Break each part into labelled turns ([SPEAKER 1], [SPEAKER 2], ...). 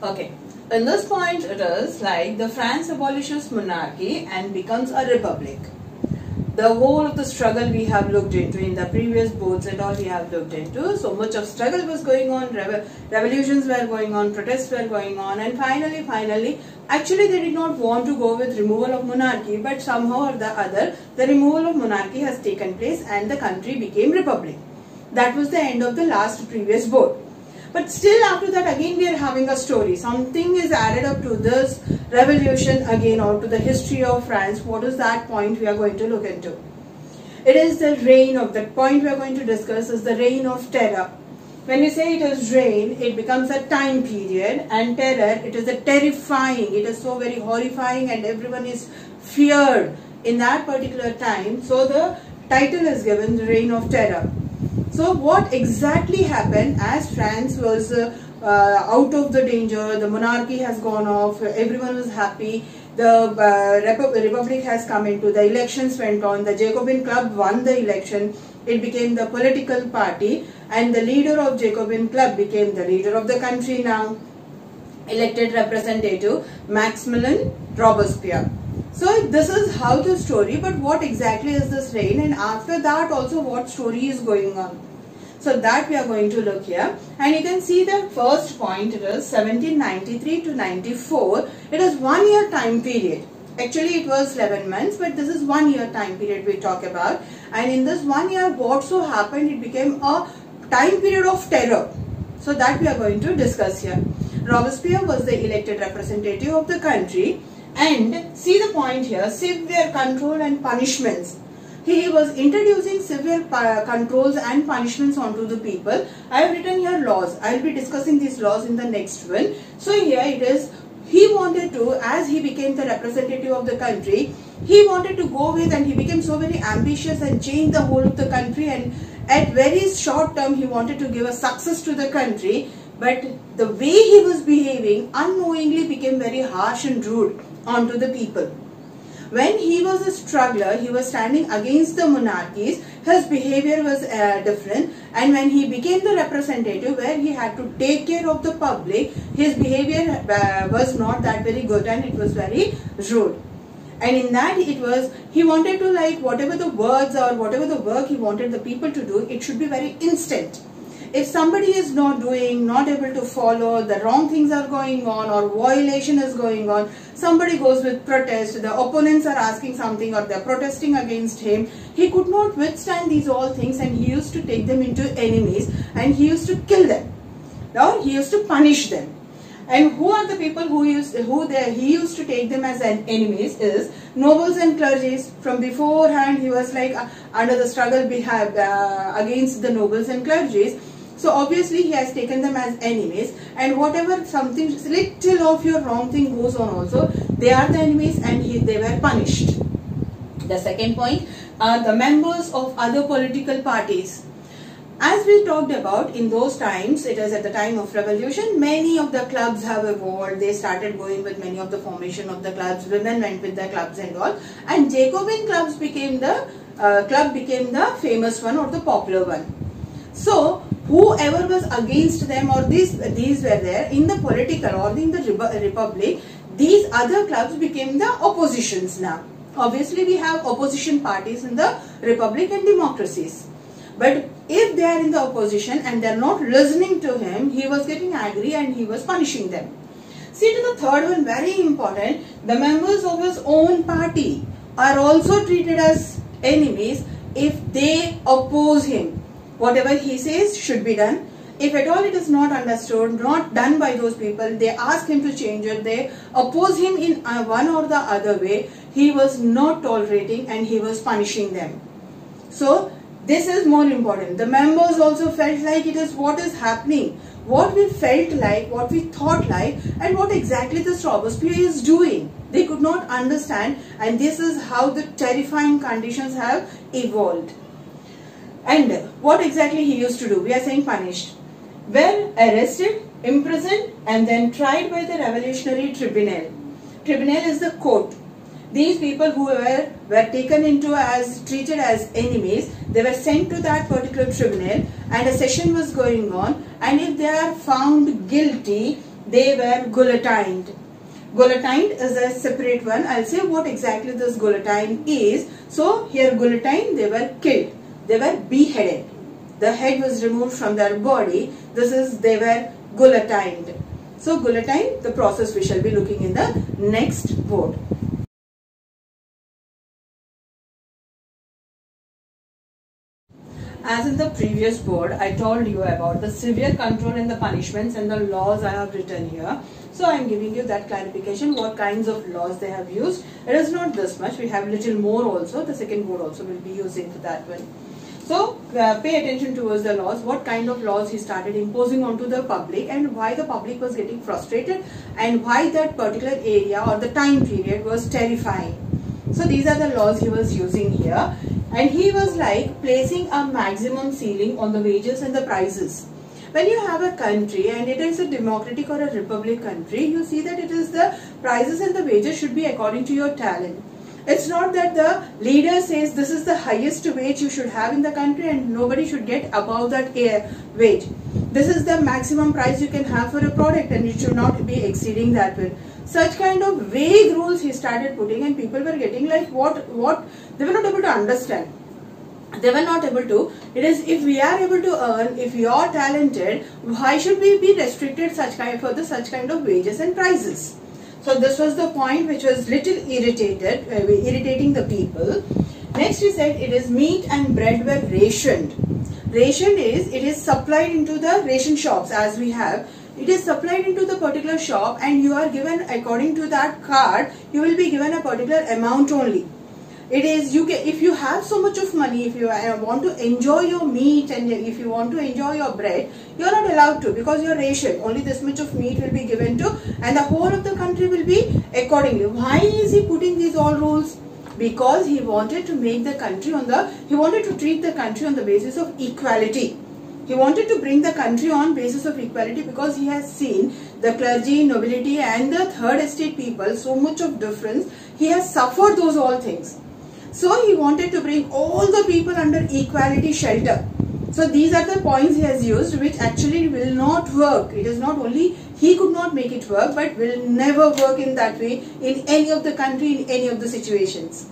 [SPEAKER 1] Okay. In this point, it is like the France abolishes monarchy and becomes a republic. The whole of the struggle we have looked into in the previous boards and all we have looked into. So much of struggle was going on, revolutions were going on, protests were going on, and finally, actually they did not want to go with removal of monarchy, but somehow or the other, the removal of monarchy has taken place and the country became republic. That was the end of the last previous board. But still after that again we are having a story. Something is added up to this revolution again or to the history of France. What is that point we are going to look into? It is the reign of, that point we are going to discuss is the reign of terror. When we say it is reign, it becomes a time period, and terror, it is a terrifying, it is so very horrifying and everyone is feared in that particular time. So the title is given the reign of terror. So what exactly happened as France was out of the danger, the monarchy has gone off, everyone was happy, the republic has come into, the elections went on, the Jacobin Club won the election, it became the political party and the leader of Jacobin Club became the leader of the country now, elected representative Maximilien Robespierre. So this is how the story, but what exactly is this reign, and after that also what story is going on. So that we are going to look here, and you can see the first point, it is 1793 to 94. It is 1 year time period. Actually it was 11 months, but this is 1 year time period we talk about, and in this 1 year what so happened, it became a time period of terror. So that we are going to discuss here. Robespierre was the elected representative of the country. And see the point here, severe control and punishments. He was introducing severe controls and punishments onto the people. I have written here laws. I will be discussing these laws in the next one. So here it is, he wanted to, as he became the representative of the country, he wanted to go with, and he became so very ambitious and change the whole of the country, and at very short term he wanted to give a success to the country. But the way he was behaving unknowingly became very harsh and rude onto the people. When he was a struggler, he was standing against the monarchies, his behavior was different, and when he became the representative where he had to take care of the public, his behavior was not that very good and it was very rude. And in that it was, he wanted to, like, whatever the words or whatever the work he wanted the people to do, it should be very instant. If somebody is not doing, not able to follow, the wrong things are going on or violation is going on, somebody goes with protest, the opponents are asking something or they are protesting against him, he could not withstand these all things, and he used to take them into enemies and he used to kill them. Now he used to punish them. And who are the people he used to take them as an enemies is nobles and clergies. From beforehand he was like under the struggle against the nobles and clergies. So obviously he has taken them as enemies, and whatever something little of your wrong thing goes on also, they are the enemies and they were punished. The second point are the members of other political parties. As we talked about, in those times, it was at the time of revolution, many of the clubs have evolved. They started going with many of the formation of the clubs, women went with the clubs and all, and Jacobin clubs became the famous one or the popular one. So whoever was against them or these were there in the political or in the republic, these other clubs became the oppositions now. Obviously we have opposition parties in the republic and democracies. But if they are in the opposition and they are not listening to him, he was getting angry and he was punishing them. See, to the third one, very important, the members of his own party are also treated as enemies if they oppose him. Whatever he says should be done. If at all it is not understood, not done by those people, they ask him to change it, they oppose him in one or the other way, he was not tolerating and he was punishing them. So this is more important. The members also felt like it is what is happening, what we felt like, what we thought like, and what exactly this Robespierre is doing. They could not understand, and this is how the terrifying conditions have evolved. And what exactly he used to do? We are saying punished. Were arrested, imprisoned, and then tried by the Revolutionary Tribunal. Tribunal is the court. These people who were taken into treated as enemies, they were sent to that particular tribunal and a session was going on, and if they are found guilty, they were guillotined. Guillotined is a separate one. I'll say what exactly this guillotine is. So here guillotine, they were killed. They were beheaded. The head was removed from their body. This is, they were guillotined. So guillotine, the process we shall be looking in the next board. As in the previous board, I told you about the severe control and the punishments and the laws I have written here. So I am giving you that clarification, what kinds of laws they have used. It is not this much, we have little more also. The second board also will be using for that one. So pay attention towards the laws, what kind of laws he started imposing onto the public and why the public was getting frustrated and why that particular area or the time period was terrifying. So these are the laws he was using here, and he was like placing a maximum ceiling on the wages and the prices. When you have a country and it is a democratic or a republic country, you see that it is the prices and the wages should be according to your talent. It's not that the leader says this is the highest wage you should have in the country and nobody should get above that wage. This is the maximum price you can have for a product and it should not be exceeding that way. Such kind of vague rules he started putting, and people were getting like what they were not able to understand. They were not able to. It is, if we are able to earn, if we are talented, why should we be restricted such kind of wages and prices? So this was the point which was little irritating the people. Next we said it is meat and bread were rationed. Rationed is, it is supplied into the ration shops as we have. It is supplied into the particular shop and you are given according to that card, you will be given a particular amount only. It is, if you have so much of money, if you want to enjoy your meat and if you want to enjoy your bread, you are not allowed to because you are rationed. Only this much of meat will be given to, and the whole of the country will be accordingly. Why is he putting these all rules? Because he wanted to make the country he wanted to treat the country on the basis of equality. He wanted to bring the country on basis of equality because he has seen the clergy, nobility and the third estate people, so much of difference. He has suffered those all things. So he wanted to bring all the people under equality shelter. So these are the points he has used which actually will not work. It is not only he could not make it work but will never work in that way in any of the country, in any of the situations.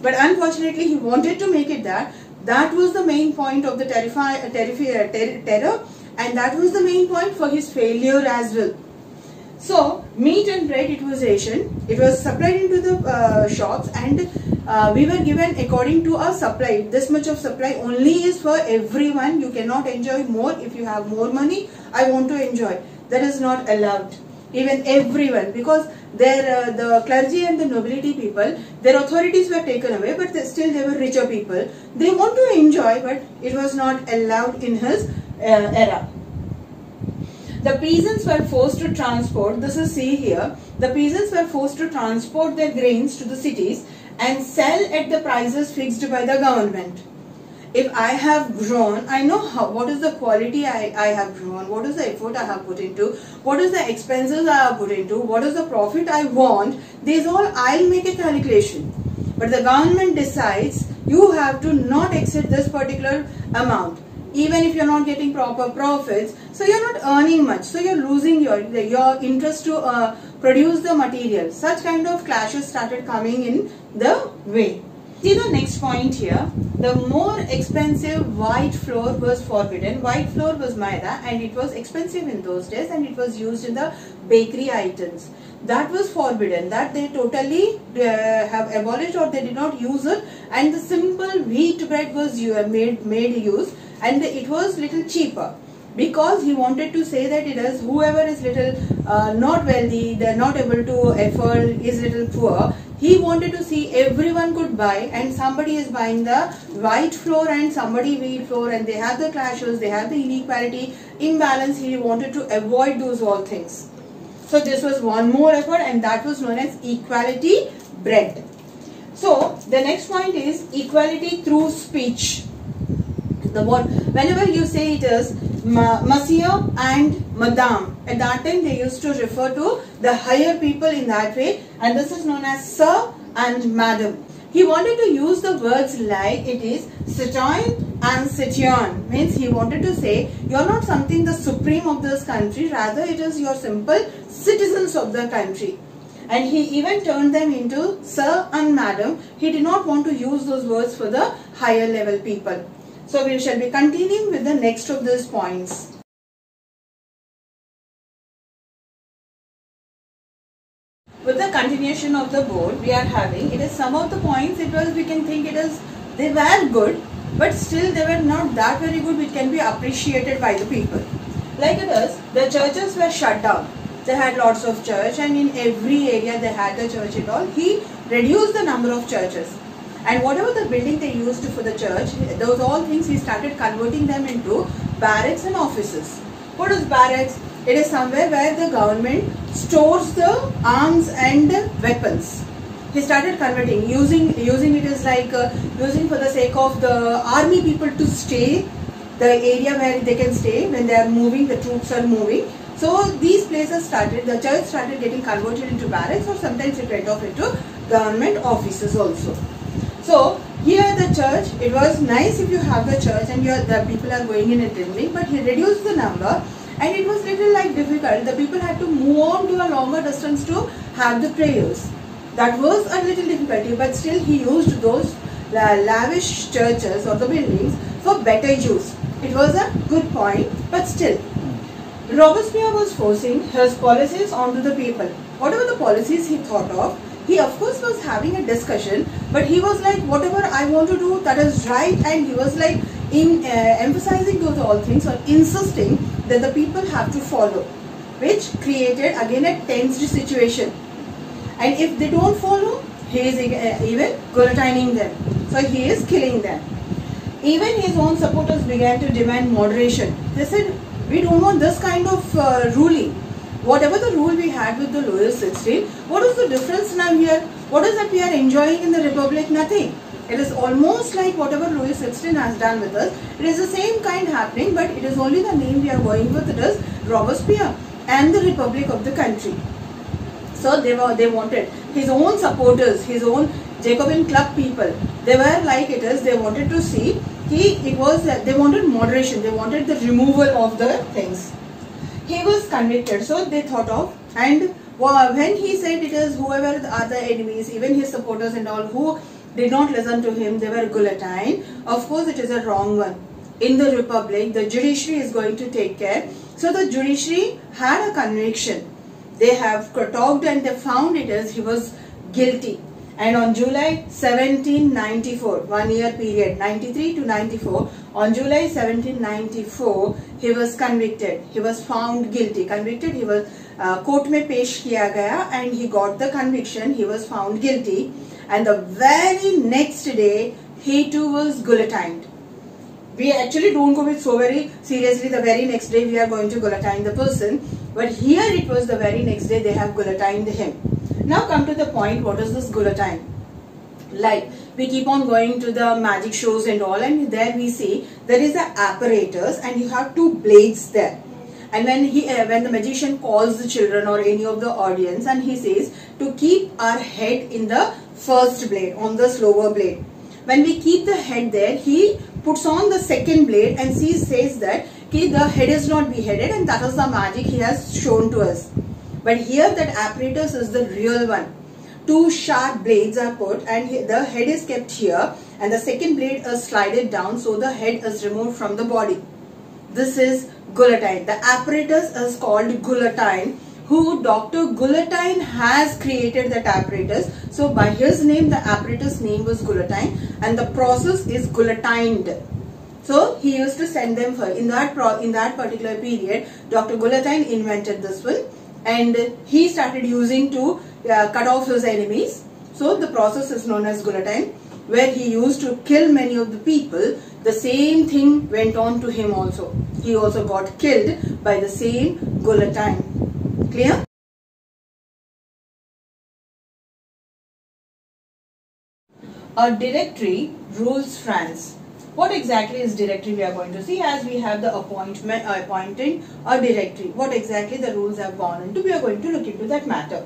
[SPEAKER 1] But unfortunately he wanted to make it that. That was the main point of the terror, and that was the main point for his failure as well. So meat and bread, it was rationed. It was supplied into the shops and we were given according to our supply. This much of supply only is for everyone. You cannot enjoy more. If you have more money, I want to enjoy. That is not allowed. Even everyone, because the clergy and the nobility people, their authorities were taken away, but still they were richer people. They want to enjoy, but it was not allowed in his era. The peasants were forced to transport, this is see here, the peasants were forced to transport their grains to the cities and sell at the prices fixed by the government. If I have grown, I know what is the quality I have grown, what is the effort I have put into, what is the expenses I have put into, what is the profit I want, these all I'll make a calculation. But the government decides you have to not exceed this particular amount. Even if you're not getting proper profits, so you're not earning much, so you're losing your interest to produce the material. Such kind of clashes started coming in the way. See the next point here, the more expensive white flour was forbidden. White flour was maida and it was expensive in those days and it was used in the bakery items. That was forbidden, that they totally have abolished or they did not use it, and the simple wheat bread was made use, and it was little cheaper. Because he wanted to say that it is whoever is little not wealthy, they are not able to afford, is little poor, he wanted to see everyone could buy, and somebody is buying the white flour and somebody wheat flour, and they have the clashes, they have the inequality, imbalance. He wanted to avoid those all things. So this was one more effort, and that was known as equality bread. So the next point is equality through speech. Whenever you say it is Monsieur and Madame, at that time they used to refer to the higher people in that way, and this is known as Sir and Madam. He wanted to use the words like it is citoyen ancien, means he wanted to say you are not something the supreme of this country, rather it is your simple citizens of the country. And he even turned them into sir and madam. He did not want to use those words for the higher level people. So we shall be continuing with the next of these points. With the continuation of the board we are having, it is some of the points, it was, we can think it is, they were good, but still they were not that very good which can be appreciated by the people. Like it is, the churches were shut down. They had lots of church, and in every area they had the church and all. He reduced the number of churches, and whatever the building they used for the church, those all things he started converting them into barracks and offices. What is barracks? It is somewhere where the government stores the arms and weapons. He started converting, using it as like using for the sake of the army people to stay, the area where they can stay when they are moving, the troops are moving. So these places started, the church started getting converted into barracks, or sometimes it went off into government offices also. So here the church, it was nice if you have the church and the people are going in attending, but he reduced the number. And it was little like difficult. The people had to move on to a longer distance to have the prayers. That was a little difficulty, but still he used those lavish churches or the buildings for better use. It was a good point, but still, Robespierre was forcing his policies onto the people. Whatever the policies he thought of, he of course was having a discussion, but he was like, whatever I want to do, that is right, and he was like emphasizing those all things, or insisting that the people have to follow, which created again a tensed situation. And if they don't follow, he is even guillotining them. So he is killing them. Even his own supporters began to demand moderation. They said, we don't want this kind of ruling. Whatever the rule we had with the Louis XVI, what is the difference now here? What is that we are enjoying in the Republic? Nothing. It is almost like whatever Louis XVI has done with us. It is the same kind happening, but it is only the name we are going with. It is Robespierre and the Republic of the country. So they wanted his own supporters, his own Jacobin club people. They were like it is. They wanted to see. They wanted moderation. They wanted the removal of the things. He was convicted. So they thought of, and when he said it is whoever are the enemies, even his supporters and all who did not listen to him, they were guillotined. Of course, it is a wrong one. In the Republic, the judiciary is going to take care. So the judiciary had a conviction. They have talked and they found it as he was guilty. And on July 1794, 1 year period, 93 to 94, on July 1794, he was convicted. He was found guilty. Convicted, he was court mein pesh kiya gaya, and he got the conviction. He was found guilty. And the very next day, he too was guillotined. We actually don't go with so very seriously. The very next day we are going to guillotine the person. But here it was the very next day they have guillotined him. Now come to the point, what is this guillotine? Like, we keep on going to the magic shows and all, and there we see there is an apparatus and you have two blades there. And when the magician calls the children or any of the audience, and he says to keep our head in the first blade, on the slower blade. When we keep the head there, he puts on the second blade and says that the head is not beheaded, and that is the magic he has shown to us. But here that apparatus is the real one. Two sharp blades are put and the head is kept here, and the second blade is slided down, so the head is removed from the body. This is guillotine. The apparatus is called guillotine, who Dr. Guillotine has created that apparatus. So by his name, the apparatus name was guillotine, and the process is guillotined. So he used to send them for, in that particular period, Dr. Guillotine invented this one, and he started using to cut off his enemies. So the process is known as guillotine, where he used to kill many of the people. The same thing went on to him also. He also got killed by the same guillotine. Clear? A directory rules France. What exactly is directory we are going to see, as we have the appointing a directory. What exactly the rules have gone into, we are going to look into that matter.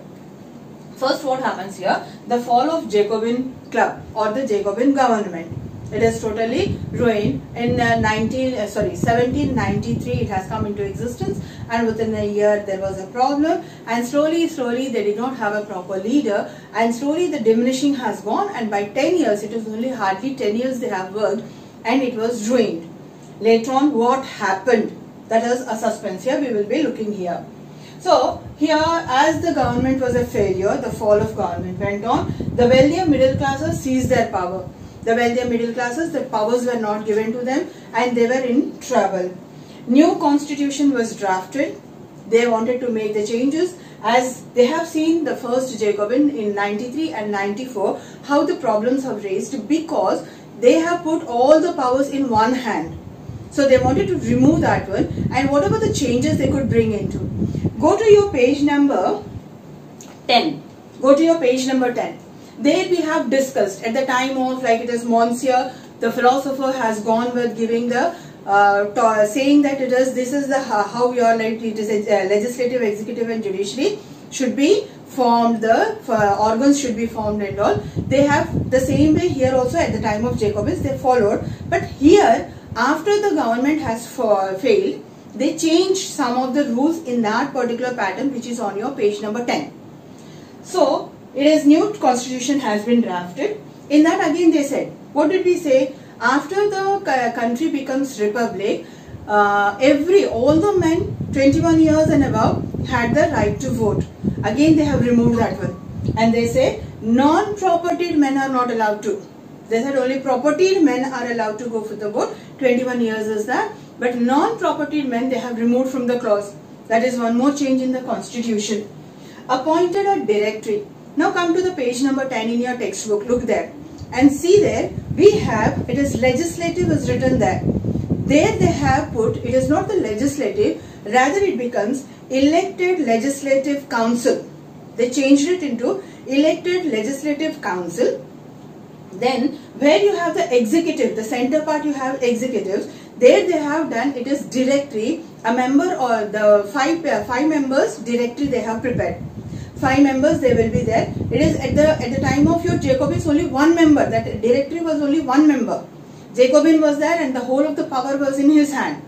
[SPEAKER 1] First, what happens here? The fall of Jacobin club or the Jacobin government. It is totally ruined. In 1793 it has come into existence, and within a year there was a problem, and slowly they did not have a proper leader, and slowly the diminishing has gone, and by 10 years, it is only hardly 10 years they have worked, and it was ruined. Later on, what happened? That is a suspense. Here we will be looking here. So here, as the government was a failure, the fall of government went on. The wealthier middle classes seized their power. The wealthier middle classes, the powers were not given to them, and they were in trouble. New constitution was drafted. They wanted to make the changes, as they have seen the first Jacobin in 93 and 94, how the problems have raised because they have put all the powers in one hand. So they wanted to remove that one, and whatever the changes they could bring into. Go to your page number 10. Go to your page number 10. There we have discussed at the time of, like it is Monsieur, the philosopher has gone with giving the saying that it is, this is the how your, like it is legislative, executive and judiciary should be formed, the organs should be formed and all. They have the same way here also at the time of Jacobins they followed, but here after the government has failed, they changed some of the rules in that particular pattern which is on your page number 10. So it is new constitution has been drafted. In that again they said, what did we say? After the country becomes republic, all the men 21 years and above had the right to vote. Again they have removed that one, and they say non-propertied men are not allowed to. They said only propertied men are allowed to go for the vote. 21 years is that, but non-propertied men they have removed from the clause. That is one more change in the constitution. Appointed a directory. Now come to the page number 10 in your textbook. Look there and see there we have, it is legislative is written there. There they have put, it is not the legislative, rather it becomes elected legislative council. They changed it into elected legislative council. Then where you have the executive, the center part you have executives, there they have done, it is directory, a member or the five members directory they have prepared. 5 members they will be there. It is at the time of your Jacobins only one member, that directory was only one member. Jacobin was there and the whole of the power was in his hand.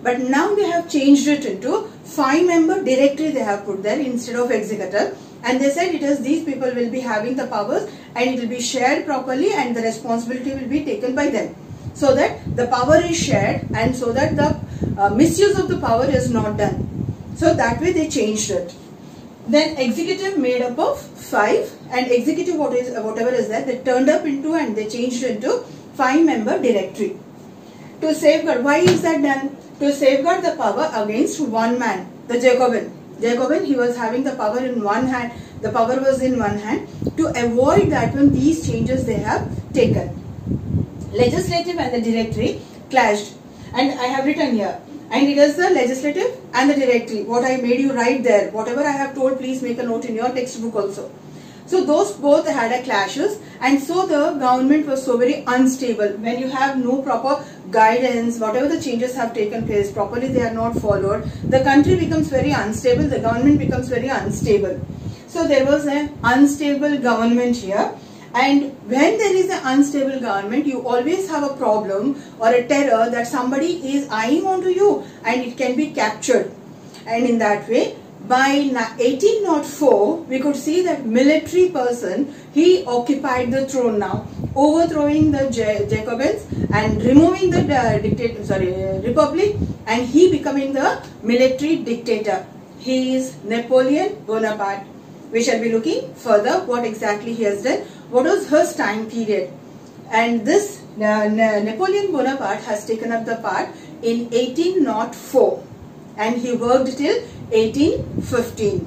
[SPEAKER 1] But now they have changed it into 5-member directory they have put there instead of executive, and they said it is these people will be having the powers and it will be shared properly and the responsibility will be taken by them, so that the power is shared and so that the misuse of the power is not done. So that way they changed it. Then executive made up of 5, and executive whatever is there they turned up into and they changed it into 5-member directory. To safeguard, why is that done? To safeguard the power against one man, the Jacobin. Jacobin, he was having the power in one hand, the power was in one hand. To avoid that one, these changes they have taken. Legislative and the directory clashed, and I have written here. And it is the legislative and the directory. What I made you write there, whatever I have told, please make a note in your textbook also. So those both had a clashes, and so the government was so very unstable. When you have no proper guidance, whatever the changes have taken place, properly they are not followed, the country becomes very unstable, the government becomes very unstable. So there was an unstable government here. And when there is an unstable government, you always have a problem or a terror that somebody is eyeing onto you and it can be captured. And in that way, by 1804, we could see that military person, he occupied the throne now, overthrowing the Jacobins and removing the republic, and he becoming the military dictator. He is Napoleon Bonaparte. We shall be looking further what exactly he has done. What was his time period? And this Napoleon Bonaparte has taken up the part in 1804 and he worked till 1815.